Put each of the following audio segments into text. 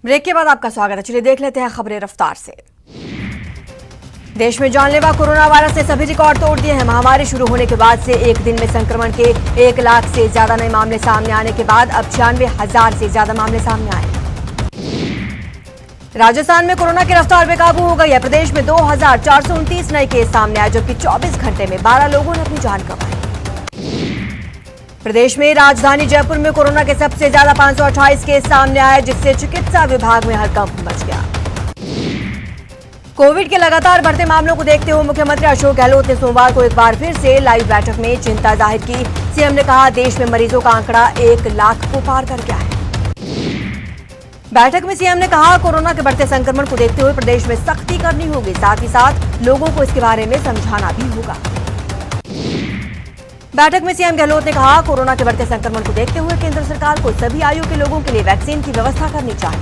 Break के बाद आपका स्वागत है। चलिए देख लेते हैं खबरें रफ्तार से। देश में जानलेवा कोरोना वायरस ने सभी रिकॉर्ड तोड़ दिए हैं। महामारी शुरू होने के बाद से एक दिन में संक्रमण के 1 लाख से ज्यादा नए मामले सामने आने के बाद अब 96,000 से ज्यादा मामले सामने आए। राजस्थान में कोरोना की रफ्तार बेकाबू हो गई है। प्रदेश में 2,429 नए केस सामने आए, जबकि 24 घंटे में 12 लोगों ने अपनी जान गंवाई। प्रदेश में राजधानी जयपुर में कोरोना के सबसे ज्यादा 528 केस सामने आए, जिससे चिकित्सा विभाग में हड़कंप मच गया। कोविड के लगातार बढ़ते मामलों को देखते हुए मुख्यमंत्री अशोक गहलोत ने सोमवार को एक बार फिर से लाइव बैठक में चिंता जाहिर की। सीएम ने कहा, देश में मरीजों का आंकड़ा 1 लाख को पार कर गया है। बैठक में सीएम ने कहा, कोरोना के बढ़ते संक्रमण को देखते हुए प्रदेश में सख्ती करनी होगी, साथ ही साथ लोगों को इसके बारे में समझाना भी होगा। बैठक में सीएम गहलोत ने कहा, कोरोना के बढ़ते संक्रमण को देखते हुए केंद्र सरकार को सभी आयु के लोगों के लिए वैक्सीन की व्यवस्था करनी चाहिए।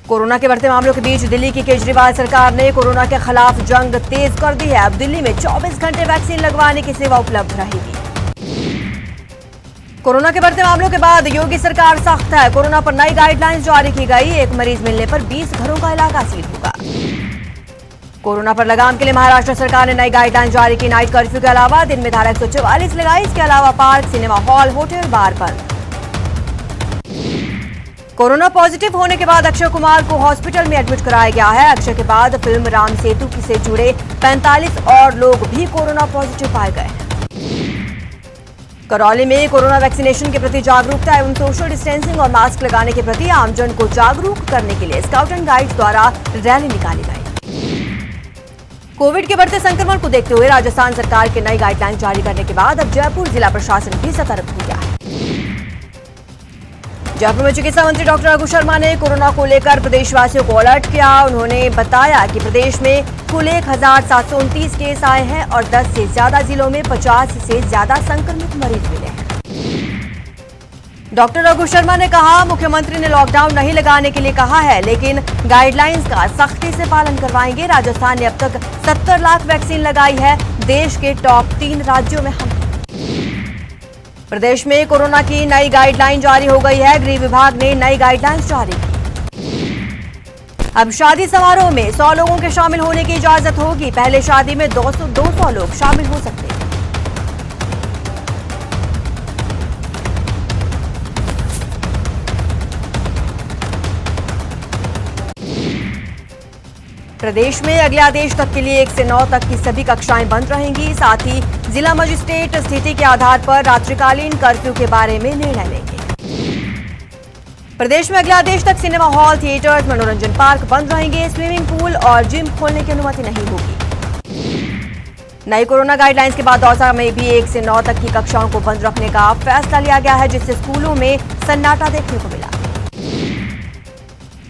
कोरोना के बढ़ते मामलों के बीच दिल्ली की केजरीवाल सरकार ने कोरोना के खिलाफ जंग तेज कर दी है। अब दिल्ली में 24 घंटे वैक्सीन लगवाने की सेवा उपलब्ध रहेगी। कोरोना के बढ़ते मामलों के बाद योगी सरकार सख्त है। कोरोना पर नई गाइडलाइंस जारी की गई। एक मरीज मिलने पर 20 घरों का इलाका सील होगा। कोरोना पर लगाम के लिए महाराष्ट्र सरकार ने नई गाइडलाइन जारी की। नाइट कर्फ्यू के अलावा दिन में धारा 144 लगाई। इसके अलावा पार्क, सिनेमा हॉल, होटल, बार बंद। कोरोना पॉजिटिव होने के बाद अक्षय कुमार को हॉस्पिटल में एडमिट कराया गया है। अक्षय के बाद फिल्म राम सेतु से जुड़े 45 और लोग भी कोरोना पॉजिटिव पाए गए हैं। करौली में कोरोना वैक्सीनेशन के प्रति जागरूकता एवं सोशल डिस्टेंसिंग और मास्क लगाने के प्रति आमजन को जागरूक करने के लिए स्काउट एंड गाइड्स द्वारा रैली निकाली गई। कोविड के बढ़ते संक्रमण को देखते हुए राजस्थान सरकार के नई गाइडलाइन जारी करने के बाद अब जयपुर जिला प्रशासन भी सतर्क हो गया है। जयपुर में चिकित्सा मंत्री डॉक्टर रघु शर्मा ने कोरोना को लेकर प्रदेशवासियों को अलर्ट किया। उन्होंने बताया कि प्रदेश में कुल 1,729 केस आए हैं और 10 से ज्यादा जिलों में 50 से ज्यादा संक्रमित मरीज मिले हैं। डॉक्टर रघु शर्मा ने कहा, मुख्यमंत्री ने लॉकडाउन नहीं लगाने के लिए कहा है, लेकिन गाइडलाइंस का सख्ती से पालन करवाएंगे। राजस्थान ने अब तक 70 लाख वैक्सीन लगाई है। देश के टॉप 3 राज्यों में हम हैं। प्रदेश में कोरोना की नई गाइडलाइन जारी हो गई है। गृह विभाग ने नई गाइडलाइंस जारी की। अब शादी समारोह में 100 लोगों के शामिल होने की इजाजत होगी। पहले शादी में 200 लोग शामिल हो सकते हैं। प्रदेश में अगले आदेश तक के लिए 1 से 9 तक की सभी कक्षाएं बंद रहेंगी। साथ ही जिला मजिस्ट्रेट स्थिति के आधार पर रात्रिकालीन कर्फ्यू के बारे में निर्णय लेंगे। प्रदेश में अगले आदेश तक सिनेमा हॉल, थिएटर्स, मनोरंजन पार्क बंद रहेंगे। स्विमिंग पूल और जिम खोलने की अनुमति नहीं होगी। नई कोरोना गाइडलाइंस के बाद दौसा में भी 1 से 9 तक की कक्षाओं को बंद रखने का फैसला लिया गया है, जिससे स्कूलों में सन्नाटा देखने को मिला।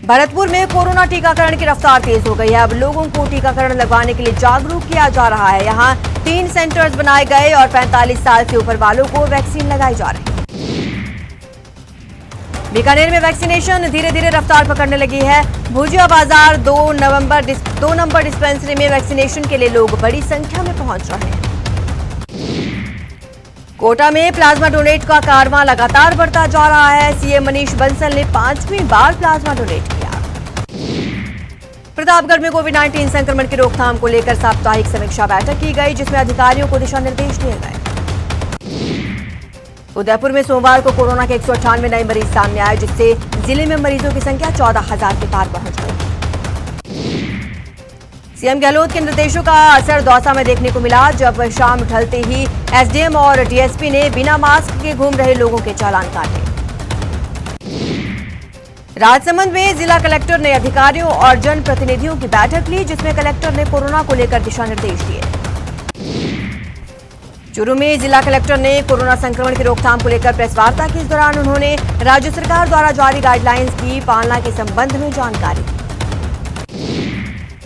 भरतपुर में कोरोना टीकाकरण की रफ्तार तेज हो गई है। अब लोगों को टीकाकरण लगवाने के लिए जागरूक किया जा रहा है। यहां 3 सेंटर्स बनाए गए और 45 साल से ऊपर वालों को वैक्सीन लगाई जा रही है। बीकानेर में वैक्सीनेशन धीरे धीरे रफ्तार पकड़ने लगी है। भुजिया बाजार 2 नंबर डिस्पेंसरी में वैक्सीनेशन के लिए लोग बड़ी संख्या में पहुंच रहे हैं। कोटा में प्लाज्मा डोनेट का कारवां लगातार बढ़ता जा रहा है। सीएम मनीष बंसल ने 5वीं बार प्लाज्मा डोनेट किया। प्रतापगढ़ में कोविड-19 संक्रमण की रोकथाम को लेकर साप्ताहिक समीक्षा बैठक की गई, जिसमें अधिकारियों को दिशा निर्देश दिए गए। उदयपुर में सोमवार को कोरोना के 198 नए मरीज सामने आए, जिससे जिले में मरीजों की संख्या 14,000 के पार पहुंच गई। सीएम गहलोत के निर्देशों का असर दौसा में देखने को मिला, जब शाम ढलते ही एसडीएम और डीएसपी ने बिना मास्क के घूम रहे लोगों के चालान काटे। राजसमंद में जिला कलेक्टर ने अधिकारियों और जनप्रतिनिधियों की बैठक ली, जिसमें कलेक्टर ने कोरोना को लेकर दिशा निर्देश दिए। चूरू में जिला कलेक्टर ने कोरोना संक्रमण की रोकथाम को लेकर प्रेस वार्ता की। इस दौरान उन्होंने राज्य सरकार द्वारा जारी गाइडलाइंस की पालना के संबंध में जानकारी दी।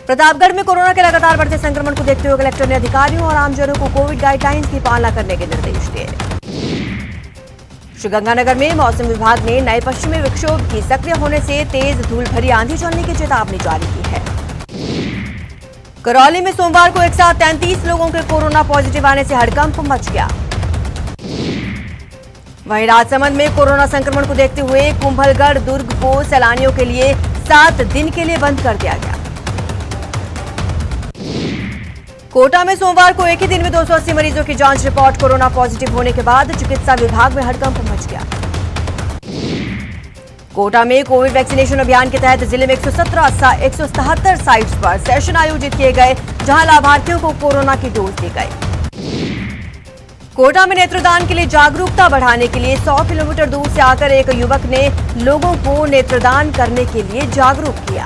प्रतापगढ़ में कोरोना के लगातार बढ़ते संक्रमण को देखते हुए कलेक्टर ने अधिकारियों और आमजनों को कोविड गाइडलाइंस की पालना करने के निर्देश दिए। श्रीगंगानगर में मौसम विभाग ने नए पश्चिमी विक्षोभ की सक्रिय होने से तेज धूल भरी आंधी चलने की चेतावनी जारी की है। करौली में सोमवार को एक साथ 33 लोगों के कोरोना पॉजिटिव आने से हड़कंप मच गया। वहीं राजसमंद में कोरोना संक्रमण को देखते हुए कुंभलगढ़ दुर्ग को सैलानियों के लिए 7 दिन के लिए बंद कर दिया गया। कोटा में सोमवार को एक ही दिन में 280 मरीजों की जांच रिपोर्ट कोरोना पॉजिटिव होने के बाद चिकित्सा विभाग में हड़कंप मच गया। कोटा में कोविड वैक्सीनेशन अभियान के तहत जिले में 177 साइट्स पर सेशन आयोजित किए गए, जहां लाभार्थियों को कोरोना की डोज दी गई। कोटा में नेत्रदान के लिए जागरूकता बढ़ाने के लिए 100 किलोमीटर दूर से आकर एक युवक ने लोगों को नेत्रदान करने के लिए जागरूक किया।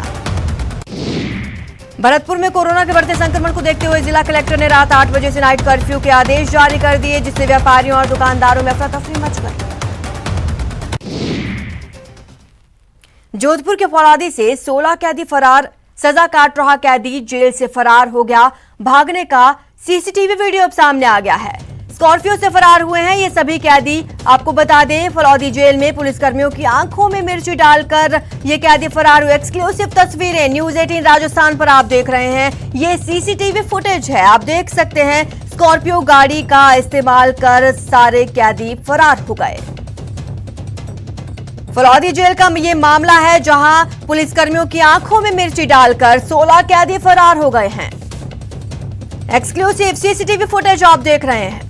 भरतपुर में कोरोना के बढ़ते संक्रमण को देखते हुए जिला कलेक्टर ने रात 8 बजे से नाइट कर्फ्यू के आदेश जारी कर दिए, जिससे व्यापारियों और दुकानदारों में अफरा तफरी मच गई। जोधपुर के फौलादी से 16 कैदी फरार, सजा काट रहा कैदी जेल से फरार हो गया। भागने का सीसीटीवी वीडियो अब सामने आ गया है। स्कॉर्पियो से फरार हुए हैं ये सभी कैदी। आपको बता दें, फलौदी जेल में पुलिसकर्मियों की आंखों में मिर्ची डालकर ये कैदी फरार हुए। एक्सक्लूसिव तस्वीरें न्यूज 18 राजस्थान पर आप देख रहे हैं। ये सीसीटीवी फुटेज है, आप देख सकते हैं। स्कॉर्पियो गाड़ी का इस्तेमाल कर सारे कैदी फरार हो गए। फलौदी जेल का ये मामला है, जहां पुलिसकर्मियों की आंखों में मिर्ची डालकर 16 कैदी फरार हो गए हैं। एक्सक्लूसिव सीसीटीवी फुटेज आप देख रहे हैं।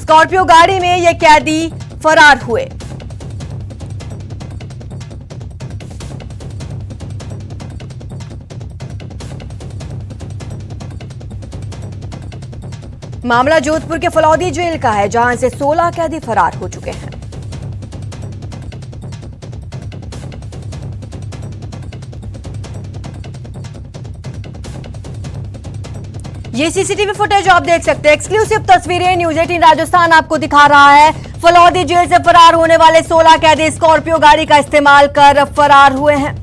स्कॉर्पियो गाड़ी में ये कैदी फरार हुए। मामला जोधपुर के फलौदी जेल का है, जहां से 16 कैदी फरार हो चुके हैं। ये सीसीटीवी फुटेज आप देख सकते हैं। एक्सक्लूसिव तस्वीरें न्यूज 18 राजस्थान आपको दिखा रहा है। फलौदी जेल से फरार होने वाले 16 कैदी स्कॉर्पियो गाड़ी का इस्तेमाल कर फरार हुए हैं।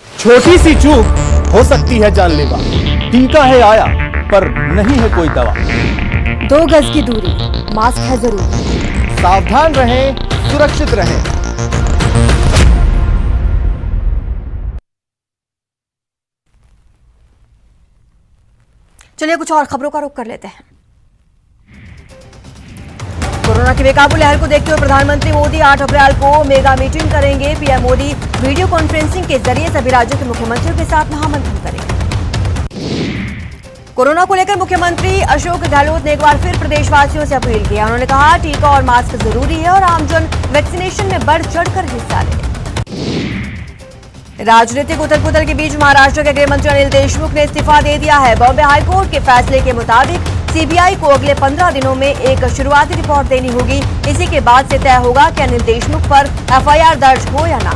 छोटी सी चूक हो सकती है जानलेवा। टीका है आया पर नहीं है कोई दवा। 2 गज की दूरी, मास्क है जरूरी। सावधान रहें, सुरक्षित रहें। चलिए कुछ और खबरों का रुख कर लेते हैं। कोरोना की बेकाबू लहर को देखते हुए प्रधानमंत्री मोदी 8 अप्रैल को मेगा मीटिंग करेंगे। पीएम मोदी वीडियो कॉन्फ्रेंसिंग के जरिए सभी राज्यों के मुख्यमंत्रियों के साथ महामंथन करेंगे। कोरोना को लेकर मुख्यमंत्री अशोक गहलोत ने एक बार फिर प्रदेशवासियों से अपील की। उन्होंने कहा, टीका और मास्क जरूरी है और आमजन वैक्सीनेशन में बढ़ चढ़कर हिस्सा लें। राजनीतिक उथल-पुथल के बीच महाराष्ट्र के गृह मंत्री अनिल देशमुख ने इस्तीफा दे दिया है। बॉम्बे हाईकोर्ट के फैसले के मुताबिक सीबीआई को अगले 15 दिनों में एक शुरुआती रिपोर्ट देनी होगी। इसी के बाद से तय होगा कि अनिल देशमुख पर एफआईआर दर्ज हो या ना।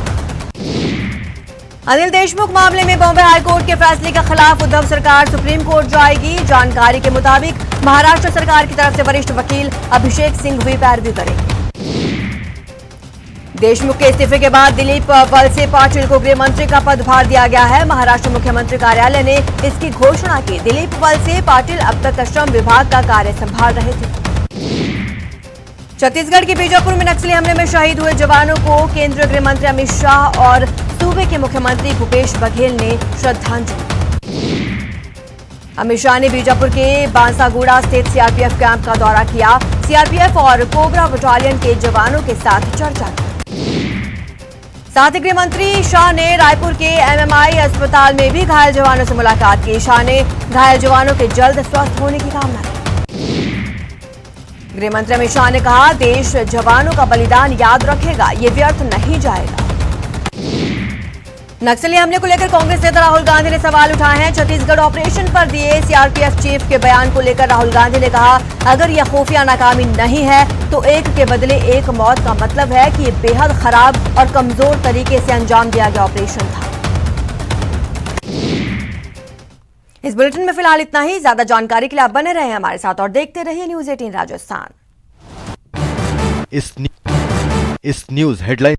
अनिल देशमुख मामले में बॉम्बे हाईकोर्ट के फैसले के खिलाफ उद्धव सरकार सुप्रीम कोर्ट जाएगी। जानकारी के मुताबिक महाराष्ट्र सरकार की तरफ से वरिष्ठ वकील अभिषेक सिंह भी पैरवी करेंगे। देशमुख के इस्तीफे के बाद दिलीप वळसे पाटिल को गृह मंत्री का पदभार दिया गया है। महाराष्ट्र मुख्यमंत्री कार्यालय ने इसकी घोषणा की। दिलीप वळसे पाटिल अब तक श्रम विभाग का कार्य संभाल रहे थे। छत्तीसगढ़ के बीजापुर में नक्सली हमले में शहीद हुए जवानों को केंद्रीय गृह मंत्री अमित शाह और सूबे के मुख्यमंत्री भूपेश बघेल ने श्रद्धांजलि। अमित शाह ने बीजापुर के बांसागुड़ा स्थित सीआरपीएफ कैंप का दौरा किया। सीआरपीएफ और कोबरा बटालियन के जवानों के साथ चर्चा की। साथ ही गृह मंत्री शाह ने रायपुर के एमएमआई अस्पताल में भी घायल जवानों से मुलाकात की। शाह ने घायल जवानों के जल्द स्वस्थ होने की कामना की। गृह मंत्री अमित शाह ने कहा, देश जवानों का बलिदान याद रखेगा, ये व्यर्थ नहीं जाएगा। नक्सली हमले को लेकर कांग्रेस नेता राहुल गांधी ने सवाल उठाए हैं। छत्तीसगढ़ ऑपरेशन पर दिए सीआरपीएफ चीफ के बयान को लेकर राहुल गांधी ने कहा, अगर यह खुफिया नाकामी नहीं है तो एक के बदले एक मौत का मतलब है कि यह बेहद खराब और कमजोर तरीके से अंजाम दिया गया ऑपरेशन था। इस बुलेटिन में फिलहाल इतना ही। ज्यादा जानकारी के लिए आप बने रहे हमारे साथ और देखते रहिए न्यूज 18 राजस्थान। इस न्यूज हेडलाइन